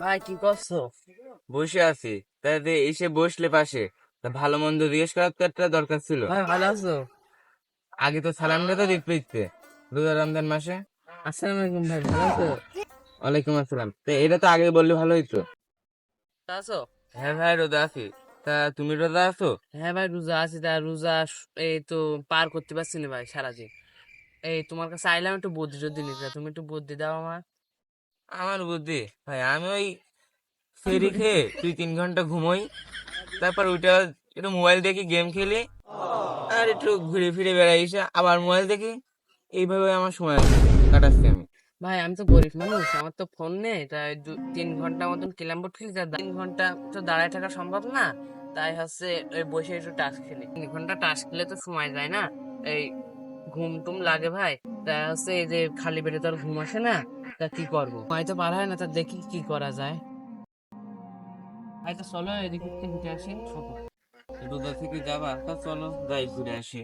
ভাই কি করছো? বসে আছি। তাই এসে বসলে পাশে, তা ভালো মন্দ জিজ্ঞেস করার তো একটা দরকার ছিল। ভাই ভালো আছো? আগে তো সালামটা তো দিতে দিতে রোজা রমজান মাসে। আসসালামু আলাইকুম ভাই, ভালো আছো? ওয়ালাইকুম আসসালাম। তো এটা তো আগে বললে ভালো হইতো। ভালো আছো? হ্যাঁ ভাই, রোজা আছি। তা তুমি রোজা আছো? হ্যাঁ ভাই রোজা আছি, তা রোজা এই তো পার করতে পারছি না ভাই সারাদিন। এই তোমার কাছে আইলাম একটু বুদ্ধি টুদ্ধি নিতে, তুমি একটু বুদ্ধি দাও আমার। আমার বুদ্ধি? ভাই আমি ওই ফেরি খেয়ে 2-3 ঘন্টা ঘুমোই, তারপর ওইটা একটু মোবাইল দেখি, গেম খেলি, আর একটু ঘুরে ফিরে বেড়াই, এসে আবার মোবাইল দেখি। এইভাবে আমার সময় কাটাচ্ছি আমি। ভাই আমি তো গরিব মানুষ, আমার তো ফোন নেই, তাই 3 ঘন্টা মতন ক্যারাম বোর্ড খেলি, তা 3 ঘন্টা তো দাঁড়ায় থাকা সম্ভব না। তাই হচ্ছে ওই বসে একটু টাস খেলি, 3 ঘন্টা টাস খেলে তো সময় যায় না। এই ঘুম টুম লাগে ভাই। তা হচ্ছে এই যে খালি পেটে তো আর ঘুম আসে না। তা কি করবো, হয়তো পারা হয় না, তা দেখি কি করা যায়। হয়তো চলো এদিকে একটু হেঁটে আসি। রোজা থেকে যাবা? তা চলো যাই, ঘুরে আসি।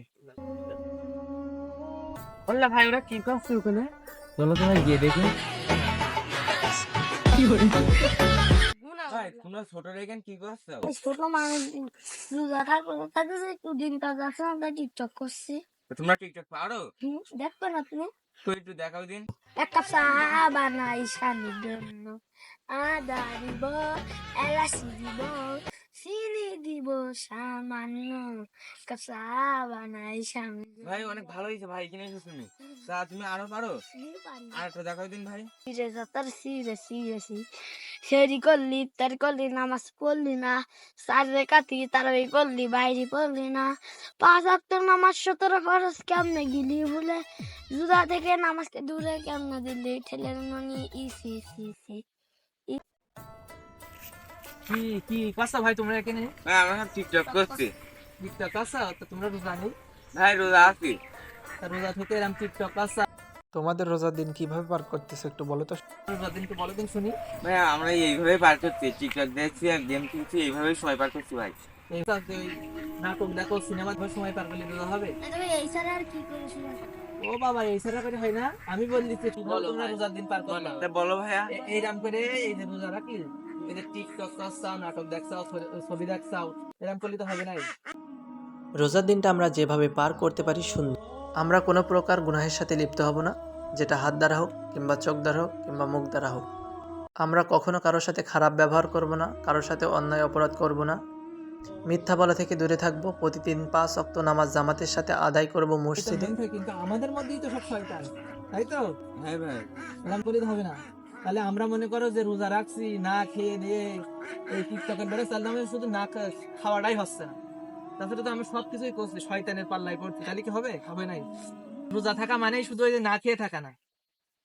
বললা ভাই ওরা কি করছে ওখানে? চলো তো ভাই গিয়ে দেখি। কি করে? ভাই তোমরা ছোট রেখেন কি করছো? ছোট মানুষ রোজা থাকবে থাকে যে একটু দিন কাজ আছে আমরা টিকটক করছি। তোমরা টিকটক পারো? দেখবেন আপনি তো একটু দেখাও দিন। এক কাপ চা বানাই স্বামীর জন্য, আদা দিব, এলাচি দিব, চিনি দিব সামান্য, কাপ চা বানাই স্বামীর ভাই অনেক ভালো হয়েছে ভাই, কিনে এসেছো তুমি। তা তুমি আরো পারো? আর একটা দেখাও দিন ভাই। সেরি করলি ইফতার করলি নামাজ পড়লি না, চার রেখাতি তারাবি করলি বাইরে পড়লি না, 5 ওয়াক্ত নামাজ 17 ফরজ কেমনে গিলি ভুলে, জুদা থেকে নামাজকে দূরে কেমনে দিলি ঠেলের মনি ইসি ইসি ইসি। কি কি করছো ভাই তোমরা এখানে? ভাই আমরা সব টিকটক করছি। টিকটক করছো তো তোমরা রোজা নেই? ভাই রোজা আছি। তা রোজা থেকে এরকম টিকটক করছো? তোমাদের রোজার দিন কিভাবে পার করতেছো একটু বলো তো। রোজার দিন তো বলো দিন শুনি। ভাই আমরা এইভাবে পার করছি, টিকটক দেখছি আর গেম খেলছি, এইভাবেই সময় পার করছি ভাই। এই যে ওই নাটক দেখো, সিনেমা দেখো, সময় পার করলে রোজা হবে? এই ছাড়া আর কি করেছিল? ও বাবা, এই ছাড়া করে হয় না? আমি বলছি বলো তোমরা ভাই। রোজার দিন পার করো। তা বলো ভাইয়া। এইরাম করে এই যে রোজা রাখি, এই যে টিকটক করছাও, নাটক দেখছাও, ছবি দেখছাও, এরকম করলে তো হবে নাই। রোজার দিনটা আমরা যেভাবে পার করতে পারি সুন্দর, আমরা কোনো প্রকার গুনাহের সাথে লিপ্ত হব না, যেটা হাত দ্বারা হোক কিংবা চোখ দ্বারা হোক কিংবা মুখ দ্বারা হোক। আমরা কখনো কারোর সাথে খারাপ ব্যবহার করব না, কারোর সাথে অন্যায় অপরাধ করব না, মিথ্যা বলা থেকে দূরে থাকবো, প্রতিদিন 5 ওয়াক্ত নামাজ জামাতের সাথে আদায় করব মসজিদে। কিন্তু আমাদের মধ্যেই তো সব শয়তান, তাই তো? হ্যাঁ ভাই। এরকম করলে তো হবে না। তাহলে আমরা মনে করো যে রোজা রাখছি, না খেয়ে দিয়ে এই টিকটকের বেড়ে চাললাম, শুধু না খাওয়াটাই হচ্ছে না, তাছাড়া তো আমি সবকিছুই করছি, শয়তানের পাল্লায় পড়ছি, তাহলে কি হবে? হবে নাই। রোজা থাকা মানেই শুধু ওই যে না খেয়ে থাকা না,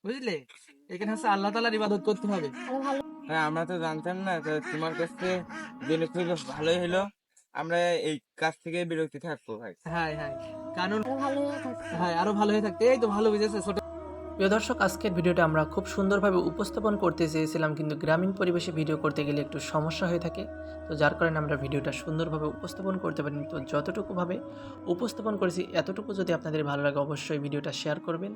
বুঝলে? এখানে হচ্ছে আল্লাহ তাআলার ইবাদত করতে হবে। ভাই আমরা তো জানতাম না, তো তোমার কাছে জেনে খুবই ভালোই হলো। আমরা এই কাজ থেকে বিরতি থাকবো ভাই। হ্যাঁ হ্যাঁ, কারণ ভালো হয়ে থাকছে। হ্যাঁ আরো ভালো হয়ে থাকতে, এই তো ভালো বুঝেছে ছোট। প্রিয় দর্শক, আজকের ভিডিওটা আমরা খুব সুন্দরভাবে উপস্থাপন করতে চেয়েছিলাম, কিন্তু গ্রামীণ পরিবেশে ভিডিও করতে গেলে একটু সমস্যা হয়ে থাকে। তো যার কারণে আমরা ভিডিওটা সুন্দরভাবে উপস্থাপন করতে পারিনি। তো যতটুকুভাবে উপস্থাপন করেছি এতটুকু যদি আপনাদের ভালো লাগে অবশ্যই ভিডিওটা শেয়ার করবেন।